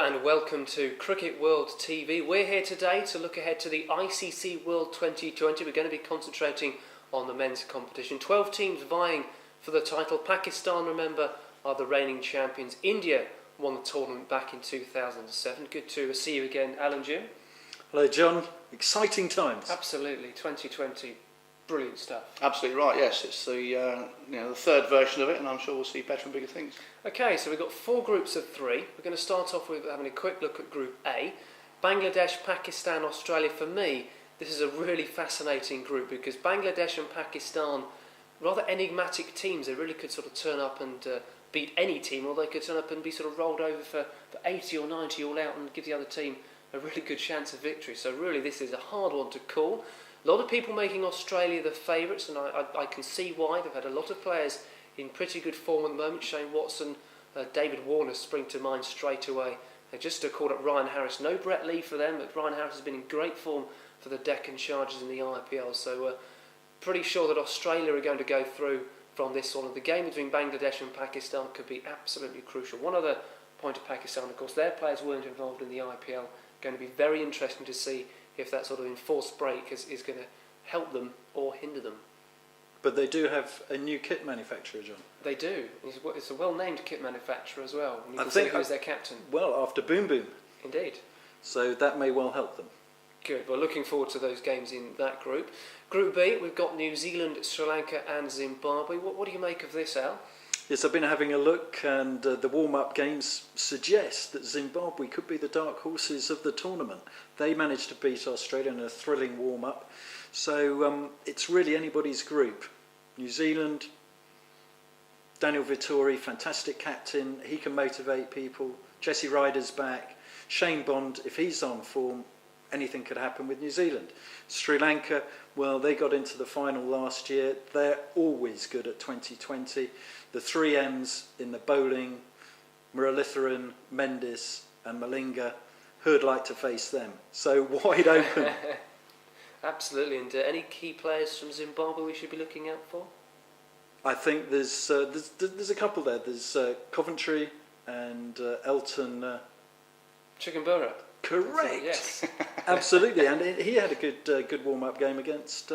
and welcome to Cricket World TV. We're here today to look ahead to the ICC World 2020. We're going to be concentrating on the men's competition. 12 teams vying for the title. Pakistan, remember, are the reigning champions. India won the tournament back in 2007. Good to see you again, Alan Jim. Hello, John. Exciting times. Absolutely, 2020. Brilliant stuff. Absolutely right. Yes, it's the the third version of it, and I'm sure we'll see better and bigger things. Okay, so we've got 4 groups of 3. We're going to start off with having a quick look at Group A. Bangladesh, Pakistan, Australia. For me, this is a really fascinating group because Bangladesh and Pakistan, rather enigmatic teams. They really could sort of turn up and beat any team, or they could turn up and be sort of rolled over for 80 or 90 all out and give the other team a really good chance of victory. So really, this is a hard one to call. A lot of people making Australia the favourites, and I can see why. They've had a lot of players in pretty good form at the moment. Shane Watson, David Warner spring to mind straight away. They just called up Ryan Harris. No Brett Lee for them, but Ryan Harris has been in great form for the Deccan Chargers in the IPL. So pretty sure that Australia are going to go through from this one. The game between Bangladesh and Pakistan could be absolutely crucial. One other point of Pakistan, of course, their players weren't involved in the IPL. Going to be very interesting to see if that sort of enforced break is going to help them or hinder them. But they do have a new kit manufacturer, John. They do. It's a well-named kit manufacturer as well. And you can see who's their captain. Well, after Boom Boom. Indeed. So that may well help them. Good. Well, looking forward to those games in that group. Group B, we've got New Zealand, Sri Lanka and Zimbabwe. What do you make of this, Al? Yes, I've been having a look, and the warm-up games suggest that Zimbabwe could be the dark horses of the tournament. They managed to beat Australia in a thrilling warm-up. So it's really anybody's group. New Zealand, Daniel Vittori, fantastic captain. He can motivate people. Jesse Ryder's back. Shane Bond, if he's on form, anything could happen with New Zealand. Sri Lanka, well, they got into the final last year. They're always good at 2020. The 3 M's in the bowling, Muralitharan, Mendes and Malinga, who'd like to face them? So wide open. Absolutely. And any key players from Zimbabwe we should be looking out for? I think there's a couple there. There's Coventry and Elton Chigumbura. Correct. Yes. Absolutely. And he had a good warm-up game against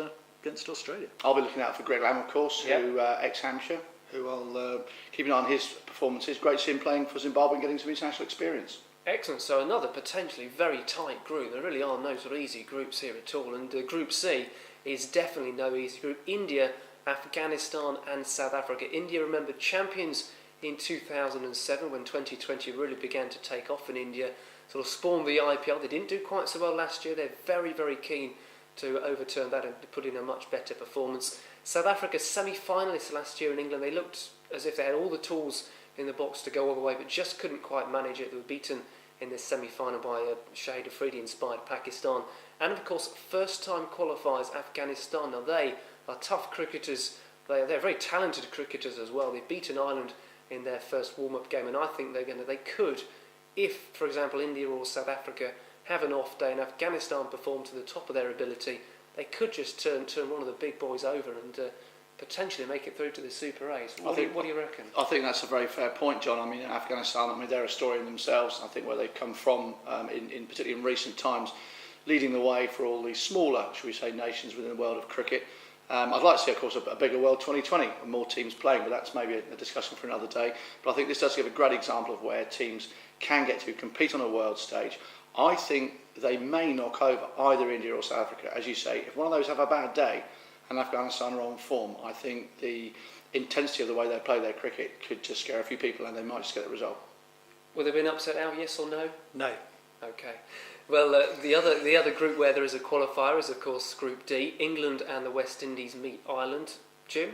Australia. I'll be looking out for Greg Lamb, of course, Yep. who ex-Hampshire, who I'll keep an eye on his performances. Great to see him playing for Zimbabwe and getting some international experience. Excellent. So another potentially very tight group. There really are no sort of easy groups here at all. And Group C is definitely no easy group. India, Afghanistan and South Africa. India, remember, champions in 2007 when 2020 really began to take off in India. Sort of spawned the IPL. They didn't do quite so well last year. They're very, very keen to overturn that and put in a much better performance. South Africa, semi-finalists last year in England. They looked as if they had all the tools in the box to go all the way, but just couldn't quite manage it. They were beaten in this semi-final by Shahid Afridi-inspired Pakistan. And of course, first-time qualifiers Afghanistan. Now they are tough cricketers. They're very talented cricketers as well. They've beaten Ireland in their first warm-up game, and I think they could, if, for example, India or South Africa have an off day and Afghanistan perform to the top of their ability, they could just turn one of the big boys over and potentially make it through to the Super 8. What do you reckon? I think that's a very fair point, John. I mean, Afghanistan, they're a story in themselves. I think where they've come from, particularly in recent times, leading the way for all these smaller, shall we say, nations within the world of cricket. I'd like to see, of course, a bigger World 2020 and more teams playing, but that's maybe a discussion for another day. But I think this does give a great example of where teams can get to compete on a world stage. I think they may knock over either India or South Africa. As you say, if one of those have a bad day and Afghanistan are on form, I think the intensity of the way they play their cricket could just scare a few people and they might just get the result. Will they be upset out, yes or no? No. Okay. Well, the other group where there is a qualifier is, of course, Group D. England and the West Indies meet Ireland. Jim?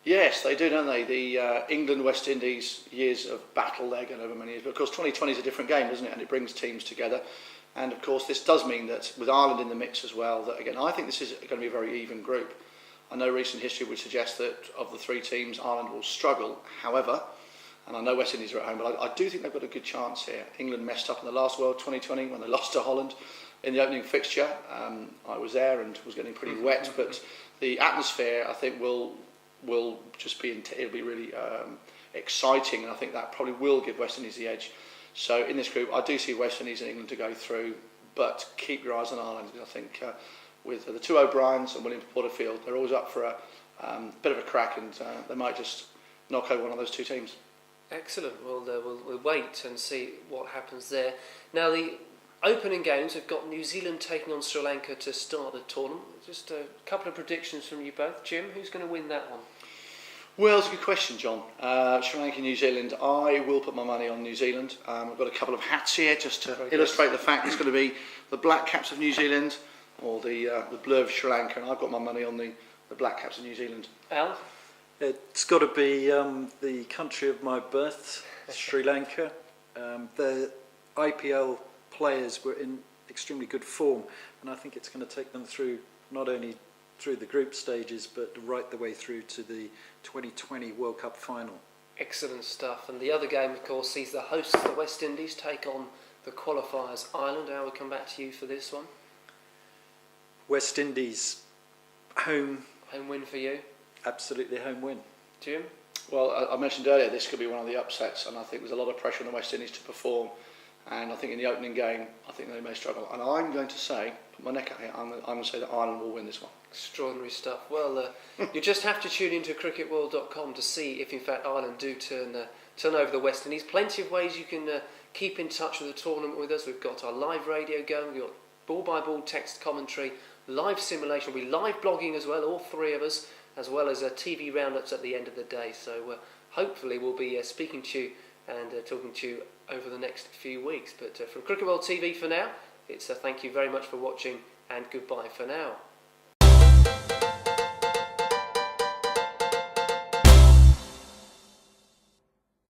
Yes, they do, don't they? The England-West Indies years of battle they're going over many years. But of course, 2020 is a different game, doesn't it? And it brings teams together. And of course, this does mean that with Ireland in the mix as well, that again, I think this is going to be a very even group. I know recent history would suggest that of the 3 teams, Ireland will struggle. However, and I know West Indies are at home, but I do think they've got a good chance here. England messed up in the last World 2020 when they lost to Holland in the opening fixture. I was there and was getting pretty wet, but the atmosphere, I think, will just be, it'll be really exciting, and I think that probably will give West Indies the edge So in this group, I do see West Indies and England to go through, but keep your eyes on Ireland. I think with the two O'Briens and William Porterfield, they're always up for a bit of a crack, and they might just knock over one of those two teams. Excellent. Well, we'll wait and see what happens there. Now, the opening games have got New Zealand taking on Sri Lanka to start the tournament. Just a couple of predictions from you both. Jim, who's going to win that one? Well, it's a good question, John. Sri Lanka, New Zealand. I will put my money on New Zealand. I've got a couple of hats here just to illustrate the fact it's going to be the Black Caps of New Zealand or the Blue of Sri Lanka, and I've got my money on the Black Caps of New Zealand. Al? It's got to be the country of my birth, Sri Lanka. The IPL players were in extremely good form, and I think it's going to take them through not only through the group stages but right the way through to the 2020 World Cup final. Excellent stuff. And the other game, of course, sees the hosts, the West Indies, take on the qualifiers, Ireland. Al, we'll come back to you for this one. West Indies, home. Home win for you. Absolutely home win. Jim? Well, I mentioned earlier this could be one of the upsets, and I think there's a lot of pressure on the West Indies to perform. And I think in the opening game, I think they may struggle. And I'm going to say, put my neck out here, I'm going to say that Ireland will win this one. Extraordinary stuff. Well, you just have to tune into cricketworld.com to see if, in fact, Ireland do turn over the West Indies. Plenty of ways you can keep in touch with the tournament with us. We've got our live radio going, we've got ball-by-ball text commentary, live simulation, we'll be live blogging as well, all three of us, as well as TV roundups at the end of the day. So hopefully we'll be speaking to you and talking to you over the next few weeks. But from Cricket World TV for now, it's a thank you very much for watching and goodbye for now.